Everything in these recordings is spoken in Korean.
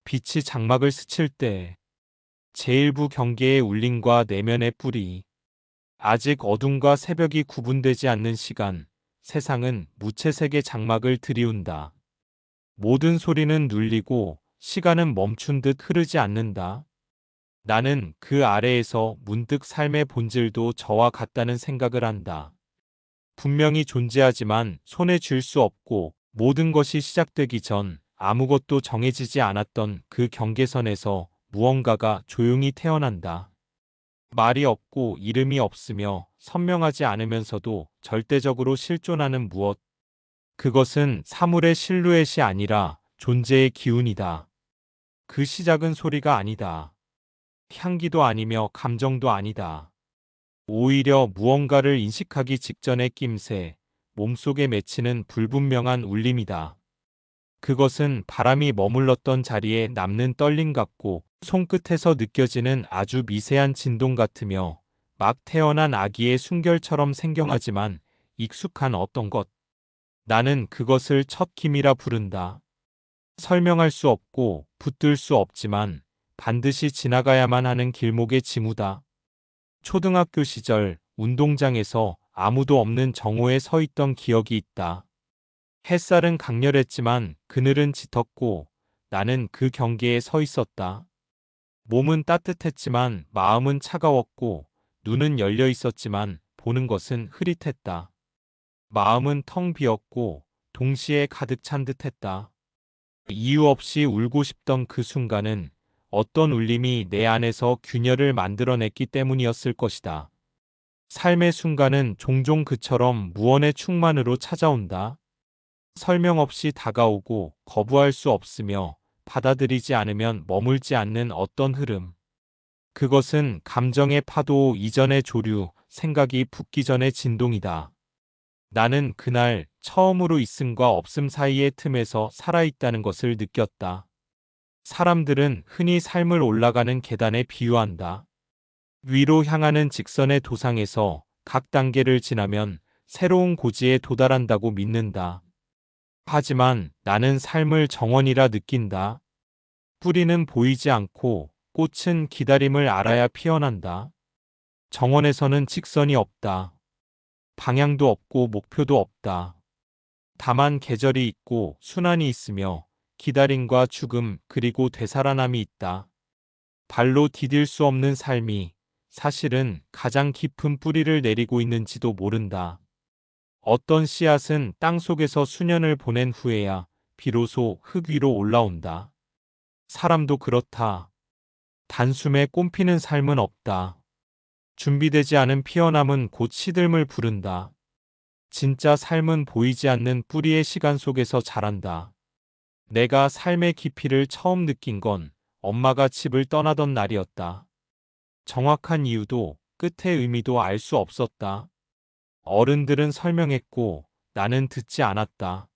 빛이 장막을 스칠 때 제1부 경계의 울림과 내면의 뿌리, 아직 어둠과 새벽이 구분되지 않는 시간, 세상은 무채색의 장막을 들이운다. 모든 소리는 눌리고 시간은 멈춘 듯 흐르지 않는다. 나는 그 아래에서 문득 삶의 본질도 저와 같다는 생각을 한다. 분명히 존재하지만 손에 쥘 수 없고 모든 것이 시작되기 전 아무것도 정해지지 않았던 그 경계선에서 무언가가 조용히 태어난다. 말이 없고 이름이 없으며 선명하지 않으면서도 절대적으로 실존하는 무엇. 그것은 사물의 실루엣이 아니라 존재의 기운이다. 그 시작은 소리가 아니다. 향기도 아니며 감정도 아니다. 오히려 무언가를 인식하기 직전의 낌새, 몸속에 맺히는 불분명한 울림이다. 그것은 바람이 머물렀던 자리에 남는 떨림 같고 손끝에서 느껴지는 아주 미세한 진동 같으며 막 태어난 아기의 숨결처럼 생경하지만 익숙한 어떤 것. 나는 그것을 첫 김이라 부른다. 설명할 수 없고 붙들 수 없지만 반드시 지나가야만 하는 길목의 징후다. 초등학교 시절 운동장에서 아무도 없는 정오에 서 있던 기억이 있다. 햇살은 강렬했지만 그늘은 짙었고 나는 그 경계에 서 있었다. 몸은 따뜻했지만 마음은 차가웠고 눈은 열려 있었지만 보는 것은 흐릿했다. 마음은 텅 비었고 동시에 가득 찬 듯했다. 이유 없이 울고 싶던 그 순간은 어떤 울림이 내 안에서 균열을 만들어냈기 때문이었을 것이다. 삶의 순간은 종종 그처럼 무언의 충만으로 찾아온다. 설명 없이 다가오고 거부할 수 없으며 받아들이지 않으면 머물지 않는 어떤 흐름. 그것은 감정의 파도 이전의 조류, 생각이 붙기 전의 진동이다. 나는 그날 처음으로 있음과 없음 사이의 틈에서 살아있다는 것을 느꼈다. 사람들은 흔히 삶을 올라가는 계단에 비유한다. 위로 향하는 직선의 도상에서 각 단계를 지나면 새로운 고지에 도달한다고 믿는다. 하지만 나는 삶을 정원이라 느낀다. 뿌리는 보이지 않고 꽃은 기다림을 알아야 피어난다. 정원에서는 직선이 없다. 방향도 없고 목표도 없다. 다만 계절이 있고 순환이 있으며 기다림과 죽음 그리고 되살아남이 있다. 발로 디딜 수 없는 삶이 사실은 가장 깊은 뿌리를 내리고 있는지도 모른다. 어떤 씨앗은 땅 속에서 수년을 보낸 후에야 비로소 흙 위로 올라온다. 사람도 그렇다. 단숨에 꽃피는 삶은 없다. 준비되지 않은 피어남은 곧 시들음을 부른다. 진짜 삶은 보이지 않는 뿌리의 시간 속에서 자란다. 내가 삶의 깊이를 처음 느낀 건 엄마가 집을 떠나던 날이었다. 정확한 이유도 끝의 의미도 알 수 없었다. 어른들은 설명했고 나는 듣지 않았다.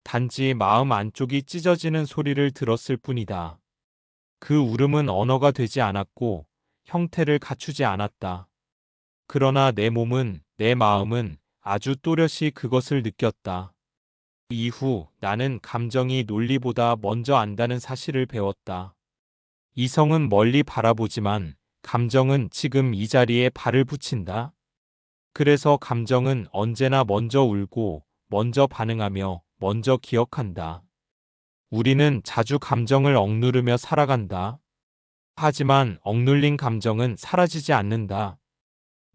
단지 마음 안쪽이 찢어지는 소리를 들었을 뿐이다. 그 울음은 언어가 되지 않았고 형태를 갖추지 않았다. 그러나 내 몸은, 내 마음은 아주 또렷이 그것을 느꼈다. 이후 나는 감정이 논리보다 먼저 안다는 사실을 배웠다. 이성은 멀리 바라보지만 감정은 지금 이 자리에 발을 붙인다. 그래서 감정은 언제나 먼저 울고, 먼저 반응하며, 먼저 기억한다. 우리는 자주 감정을 억누르며 살아간다. 하지만 억눌린 감정은 사라지지 않는다.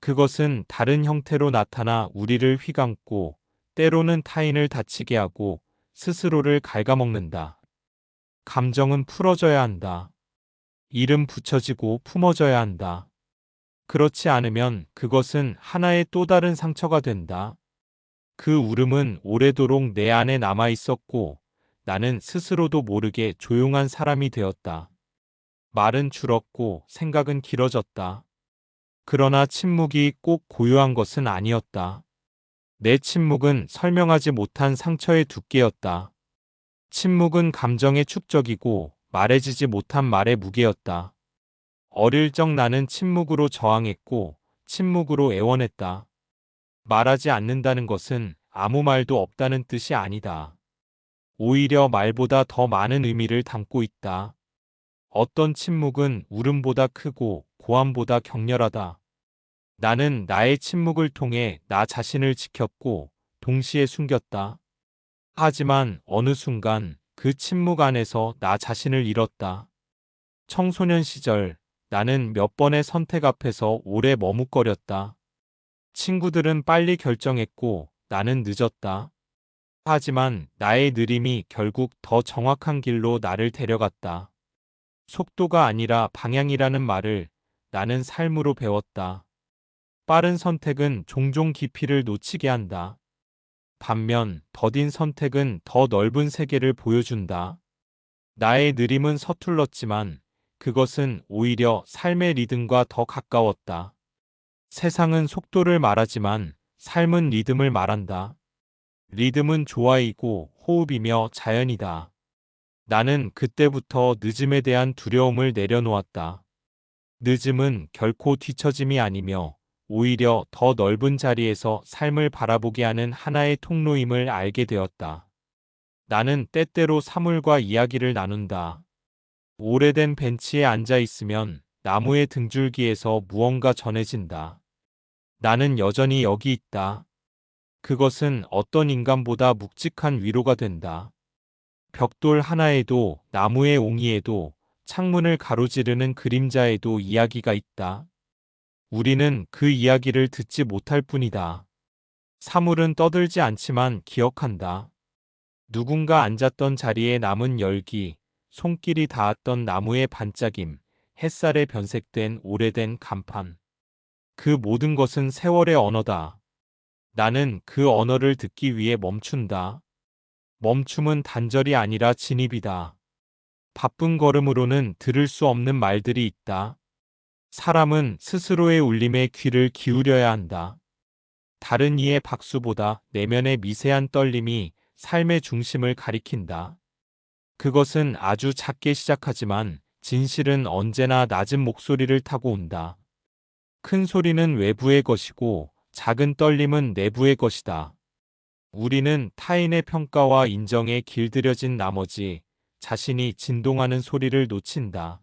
그것은 다른 형태로 나타나 우리를 휘감고, 때로는 타인을 다치게 하고, 스스로를 갉아먹는다. 감정은 풀어져야 한다. 이름 붙여지고 품어져야 한다. 그렇지 않으면 그것은 하나의 또 다른 상처가 된다. 그 울음은 오래도록 내 안에 남아 있었고 나는 스스로도 모르게 조용한 사람이 되었다. 말은 줄었고 생각은 길어졌다. 그러나 침묵이 꼭 고요한 것은 아니었다. 내 침묵은 설명하지 못한 상처의 두께였다. 침묵은 감정의 축적이고 말해지지 못한 말의 무게였다. 어릴 적 나는 침묵으로 저항했고 침묵으로 애원했다. 말하지 않는다는 것은 아무 말도 없다는 뜻이 아니다. 오히려 말보다 더 많은 의미를 담고 있다. 어떤 침묵은 울음보다 크고 고함보다 격렬하다. 나는 나의 침묵을 통해 나 자신을 지켰고 동시에 숨겼다. 하지만 어느 순간 그 침묵 안에서 나 자신을 잃었다. 청소년 시절 나는 몇 번의 선택 앞에서 오래 머뭇거렸다. 친구들은 빨리 결정했고 나는 늦었다. 하지만 나의 느림이 결국 더 정확한 길로 나를 데려갔다. 속도가 아니라 방향이라는 말을 나는 삶으로 배웠다. 빠른 선택은 종종 깊이를 놓치게 한다. 반면 더딘 선택은 더 넓은 세계를 보여준다. 나의 느림은 서툴렀지만 그것은 오히려 삶의 리듬과 더 가까웠다. 세상은 속도를 말하지만 삶은 리듬을 말한다. 리듬은 조화이고 호흡이며 자연이다. 나는 그때부터 늦음에 대한 두려움을 내려놓았다. 늦음은 결코 뒤처짐이 아니며 오히려 더 넓은 자리에서 삶을 바라보게 하는 하나의 통로임을 알게 되었다. 나는 때때로 사물과 이야기를 나눈다. 오래된 벤치에 앉아 있으면 나무의 등줄기에서 무언가 전해진다. 나는 여전히 여기 있다. 그것은 어떤 인간보다 묵직한 위로가 된다. 벽돌 하나에도 나무의 옹이에도 창문을 가로지르는 그림자에도 이야기가 있다. 우리는 그 이야기를 듣지 못할 뿐이다. 사물은 떠들지 않지만 기억한다. 누군가 앉았던 자리에 남은 열기, 손길이 닿았던 나무의 반짝임, 햇살에 변색된 오래된 간판. 그 모든 것은 세월의 언어다. 나는 그 언어를 듣기 위해 멈춘다. 멈춤은 단절이 아니라 진입이다. 바쁜 걸음으로는 들을 수 없는 말들이 있다. 사람은 스스로의 울림에 귀를 기울여야 한다. 다른 이의 박수보다 내면의 미세한 떨림이 삶의 중심을 가리킨다. 그것은 아주 작게 시작하지만 진실은 언제나 낮은 목소리를 타고 온다. 큰 소리는 외부의 것이고 작은 떨림은 내부의 것이다. 우리는 타인의 평가와 인정에 길들여진 나머지 자신이 진동하는 소리를 놓친다.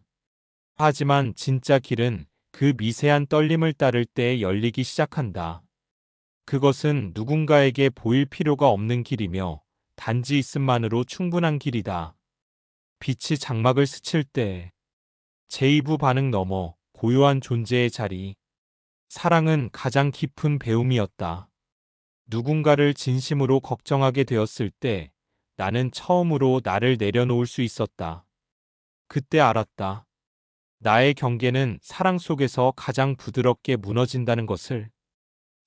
하지만 진짜 길은 그 미세한 떨림을 따를 때 열리기 시작한다. 그것은 누군가에게 보일 필요가 없는 길이며 단지 있음만으로 충분한 길이다. 빛이 장막을 스칠 때 제2부 반응 넘어 고요한 존재의 자리. 사랑은 가장 깊은 배움이었다. 누군가를 진심으로 걱정하게 되었을 때 나는 처음으로 나를 내려놓을 수 있었다. 그때 알았다. 나의 경계는 사랑 속에서 가장 부드럽게 무너진다는 것을.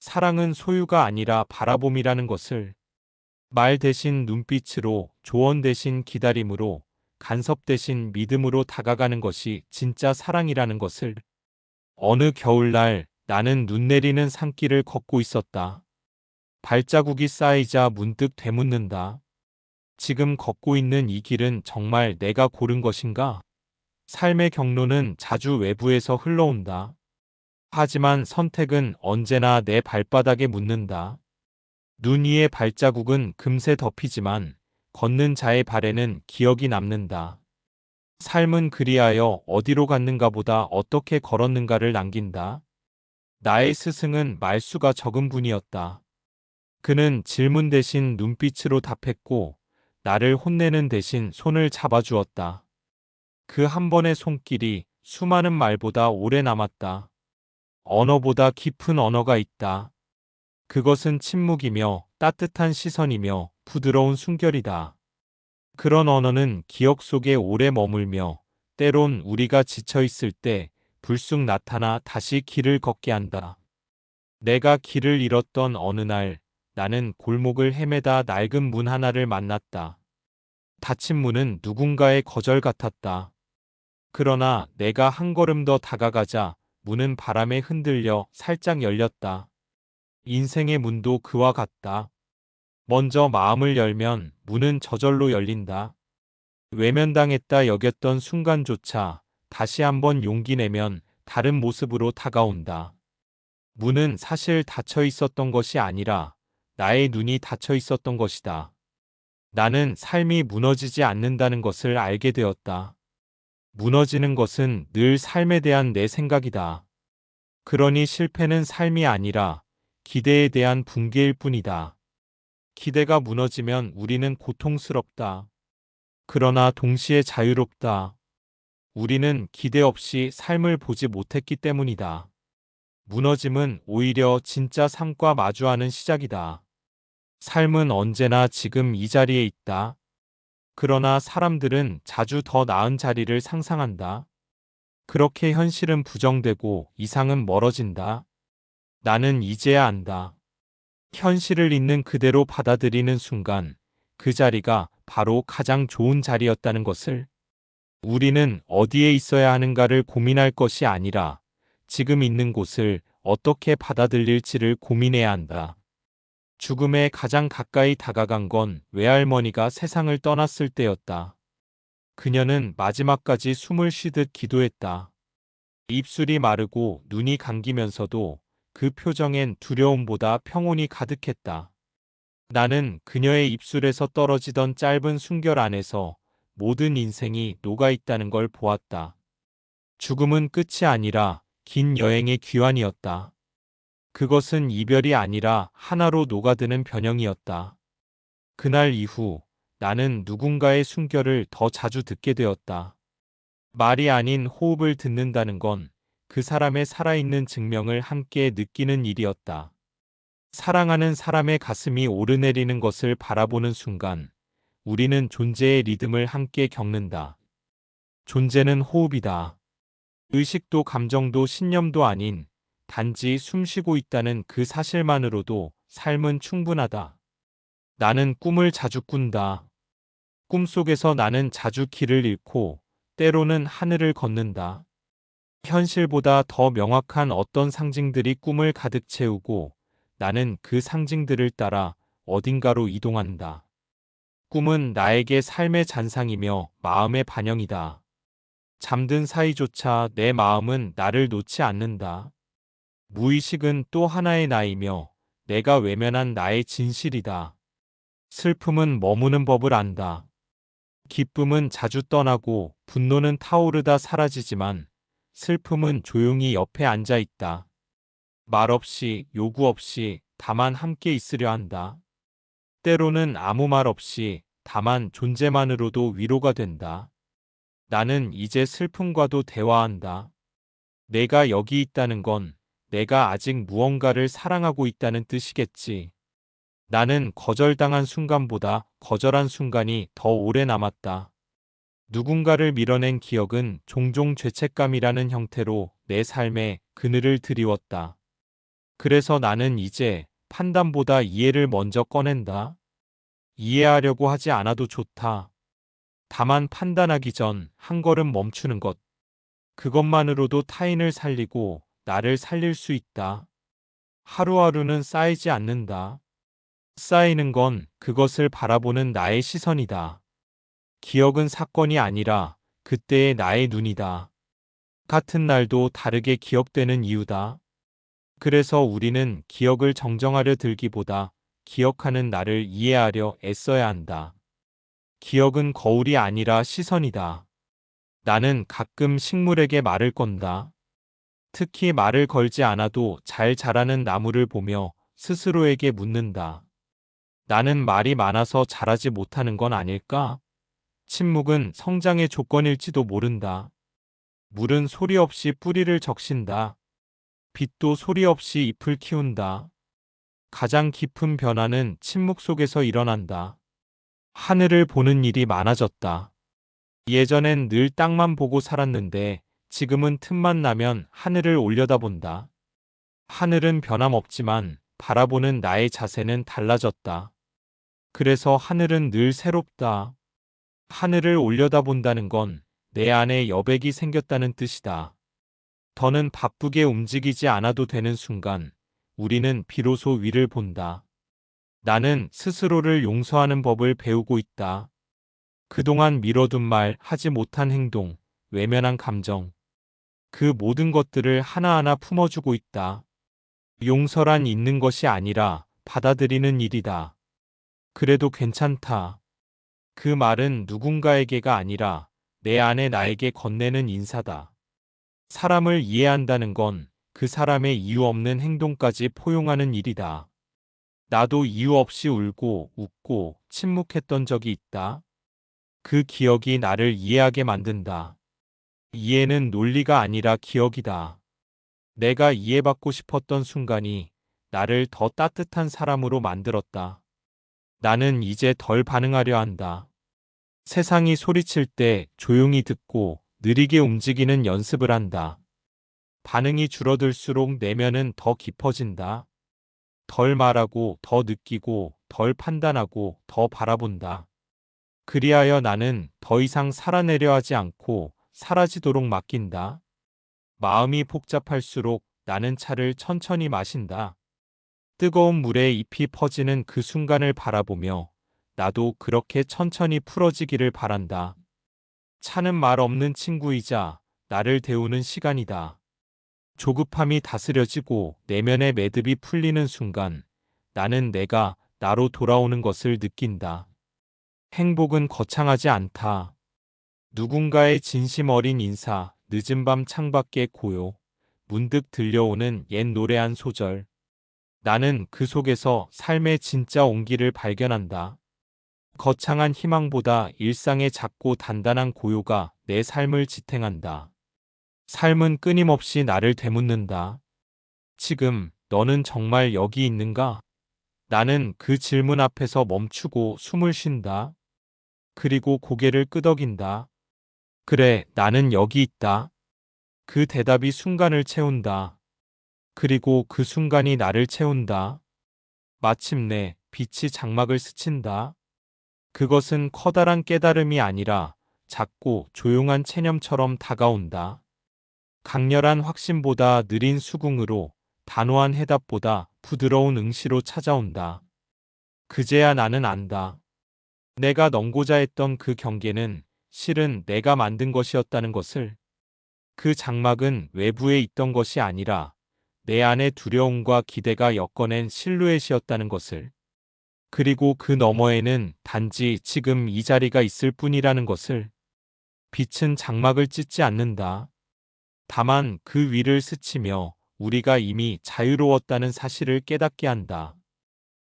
사랑은 소유가 아니라 바라봄이라는 것을. 말 대신 눈빛으로, 조언 대신 기다림으로, 간섭 대신 믿음으로 다가가는 것이 진짜 사랑이라는 것을. 어느 겨울날 나는 눈 내리는 산길을 걷고 있었다. 발자국이 쌓이자 문득 되묻는다. 지금 걷고 있는 이 길은 정말 내가 고른 것인가? 삶의 경로는 자주 외부에서 흘러온다. 하지만 선택은 언제나 내 발바닥에 묻는다. 눈 위의 발자국은 금세 덮이지만 걷는 자의 발에는 기억이 남는다. 삶은 그리하여 어디로 갔는가 보다 어떻게 걸었는가를 남긴다. 나의 스승은 말수가 적은 분이었다. 그는 질문 대신 눈빛으로 답했고 나를 혼내는 대신 손을 잡아주었다. 그 한 번의 손길이 수많은 말보다 오래 남았다. 언어보다 깊은 언어가 있다. 그것은 침묵이며 따뜻한 시선이며 부드러운 숨결이다. 그런 언어는 기억 속에 오래 머물며 때론 우리가 지쳐 있을 때 불쑥 나타나 다시 길을 걷게 한다. 내가 길을 잃었던 어느 날 나는 골목을 헤매다 낡은 문 하나를 만났다. 닫힌 문은 누군가의 거절 같았다. 그러나 내가 한 걸음 더 다가가자 문은 바람에 흔들려 살짝 열렸다. 인생의 문도 그와 같다. 먼저 마음을 열면 문은 저절로 열린다. 외면당했다 여겼던 순간조차 다시 한번 용기 내면 다른 모습으로 다가온다. 문은 사실 닫혀 있었던 것이 아니라 나의 눈이 닫혀 있었던 것이다. 나는 삶이 무너지지 않는다는 것을 알게 되었다. 무너지는 것은 늘 삶에 대한 내 생각이다. 그러니 실패는 삶이 아니라 기대에 대한 붕괴일 뿐이다. 기대가 무너지면 우리는 고통스럽다. 그러나 동시에 자유롭다. 우리는 기대 없이 삶을 보지 못했기 때문이다. 무너짐은 오히려 진짜 삶과 마주하는 시작이다. 삶은 언제나 지금 이 자리에 있다. 그러나 사람들은 자주 더 나은 자리를 상상한다. 그렇게 현실은 부정되고 이상은 멀어진다. 나는 이제야 안다. 현실을 있는 그대로 받아들이는 순간 그 자리가 바로 가장 좋은 자리였다는 것을. 우리는 어디에 있어야 하는가를 고민할 것이 아니라 지금 있는 곳을 어떻게 받아들일지를 고민해야 한다. 죽음에 가장 가까이 다가간 건 외할머니가 세상을 떠났을 때였다. 그녀는 마지막까지 숨을 쉬듯 기도했다. 입술이 마르고 눈이 감기면서도 그 표정엔 두려움보다 평온이 가득했다. 나는 그녀의 입술에서 떨어지던 짧은 숨결 안에서 모든 인생이 녹아있다는 걸 보았다. 죽음은 끝이 아니라 긴 여행의 귀환이었다. 그것은 이별이 아니라 하나로 녹아드는 변형이었다. 그날 이후 나는 누군가의 숨결을 더 자주 듣게 되었다. 말이 아닌 호흡을 듣는다는 건 그 사람의 살아있는 증명을 함께 느끼는 일이었다. 사랑하는 사람의 가슴이 오르내리는 것을 바라보는 순간 우리는 존재의 리듬을 함께 겪는다. 존재는 호흡이다. 의식도 감정도 신념도 아닌 단지 숨쉬고 있다는 그 사실만으로도 삶은 충분하다. 나는 꿈을 자주 꾼다. 꿈속에서 나는 자주 길을 잃고 때로는 하늘을 걷는다. 현실보다 더 명확한 어떤 상징들이 꿈을 가득 채우고 나는 그 상징들을 따라 어딘가로 이동한다. 꿈은 나에게 삶의 잔상이며 마음의 반영이다. 잠든 사이조차 내 마음은 나를 놓지 않는다. 무의식은 또 하나의 나이며 내가 외면한 나의 진실이다. 슬픔은 머무는 법을 안다. 기쁨은 자주 떠나고 분노는 타오르다 사라지지만 슬픔은 조용히 옆에 앉아 있다. 말 없이 요구 없이 다만 함께 있으려 한다. 때로는 아무 말 없이 다만 존재만으로도 위로가 된다. 나는 이제 슬픔과도 대화한다. 내가 여기 있다는 건 내가 아직 무언가를 사랑하고 있다는 뜻이겠지. 나는 거절당한 순간보다 거절한 순간이 더 오래 남았다. 누군가를 밀어낸 기억은 종종 죄책감이라는 형태로 내 삶에 그늘을 드리웠다. 그래서 나는 이제 판단보다 이해를 먼저 꺼낸다. 이해하려고 하지 않아도 좋다. 다만 판단하기 전 한 걸음 멈추는 것. 그것만으로도 타인을 살리고 나를 살릴 수 있다. 하루하루는 쌓이지 않는다. 쌓이는 건 그것을 바라보는 나의 시선이다. 기억은 사건이 아니라 그때의 나의 눈이다. 같은 날도 다르게 기억되는 이유다. 그래서 우리는 기억을 정정하려 들기보다 기억하는 나를 이해하려 애써야 한다. 기억은 거울이 아니라 시선이다. 나는 가끔 식물에게 말을 건다. 특히 말을 걸지 않아도 잘 자라는 나무를 보며 스스로에게 묻는다. 나는 말이 많아서 자라지 못하는 건 아닐까? 침묵은 성장의 조건일지도 모른다. 물은 소리 없이 뿌리를 적신다. 빛도 소리 없이 잎을 키운다. 가장 깊은 변화는 침묵 속에서 일어난다. 하늘을 보는 일이 많아졌다. 예전엔 늘 땅만 보고 살았는데 지금은 틈만 나면 하늘을 올려다본다. 하늘은 변함없지만 바라보는 나의 자세는 달라졌다. 그래서 하늘은 늘 새롭다. 하늘을 올려다본다는 건 내 안에 여백이 생겼다는 뜻이다. 더는 바쁘게 움직이지 않아도 되는 순간 우리는 비로소 위를 본다. 나는 스스로를 용서하는 법을 배우고 있다. 그동안 미뤄둔 말, 하지 못한 행동, 외면한 감정. 그 모든 것들을 하나하나 품어주고 있다. 용서란 있는 것이 아니라 받아들이는 일이다. 그래도 괜찮다. 그 말은 누군가에게가 아니라 내 안에 나에게 건네는 인사다. 사람을 이해한다는 건 그 사람의 이유 없는 행동까지 포용하는 일이다. 나도 이유 없이 울고 웃고 침묵했던 적이 있다. 그 기억이 나를 이해하게 만든다. 이해는 논리가 아니라 기억이다. 내가 이해받고 싶었던 순간이 나를 더 따뜻한 사람으로 만들었다. 나는 이제 덜 반응하려 한다. 세상이 소리칠 때 조용히 듣고 느리게 움직이는 연습을 한다. 반응이 줄어들수록 내면은 더 깊어진다. 덜 말하고 더 느끼고 덜 판단하고 더 바라본다. 그리하여 나는 더 이상 살아내려 하지 않고 사라지도록 맡긴다. 마음이 복잡할수록 나는 차를 천천히 마신다. 뜨거운 물에 잎이 퍼지는 그 순간을 바라보며 나도 그렇게 천천히 풀어지기를 바란다. 차는 말 없는 친구이자 나를 데우는 시간이다. 조급함이 다스려지고 내면의 매듭이 풀리는 순간 나는 내가 나로 돌아오는 것을 느낀다. 행복은 거창하지 않다. 누군가의 진심 어린 인사, 늦은 밤 창밖의 고요, 문득 들려오는 옛 노래 한 소절. 나는 그 속에서 삶의 진짜 온기를 발견한다. 거창한 희망보다 일상의 작고 단단한 고요가 내 삶을 지탱한다. 삶은 끊임없이 나를 되묻는다. 지금 너는 정말 여기 있는가? 나는 그 질문 앞에서 멈추고 숨을 쉰다. 그리고 고개를 끄덕인다. 그래, 나는 여기 있다. 그 대답이 순간을 채운다. 그리고 그 순간이 나를 채운다. 마침내 빛이 장막을 스친다. 그것은 커다란 깨달음이 아니라 작고 조용한 체념처럼 다가온다. 강렬한 확신보다 느린 수긍으로, 단호한 해답보다 부드러운 응시로 찾아온다. 그제야 나는 안다. 내가 넘고자 했던 그 경계는 실은 내가 만든 것이었다는 것을. 그 장막은 외부에 있던 것이 아니라 내 안의 두려움과 기대가 엮어낸 실루엣이었다는 것을. 그리고 그 너머에는 단지 지금 이 자리가 있을 뿐이라는 것을. 빛은 장막을 찢지 않는다. 다만 그 위를 스치며 우리가 이미 자유로웠다는 사실을 깨닫게 한다.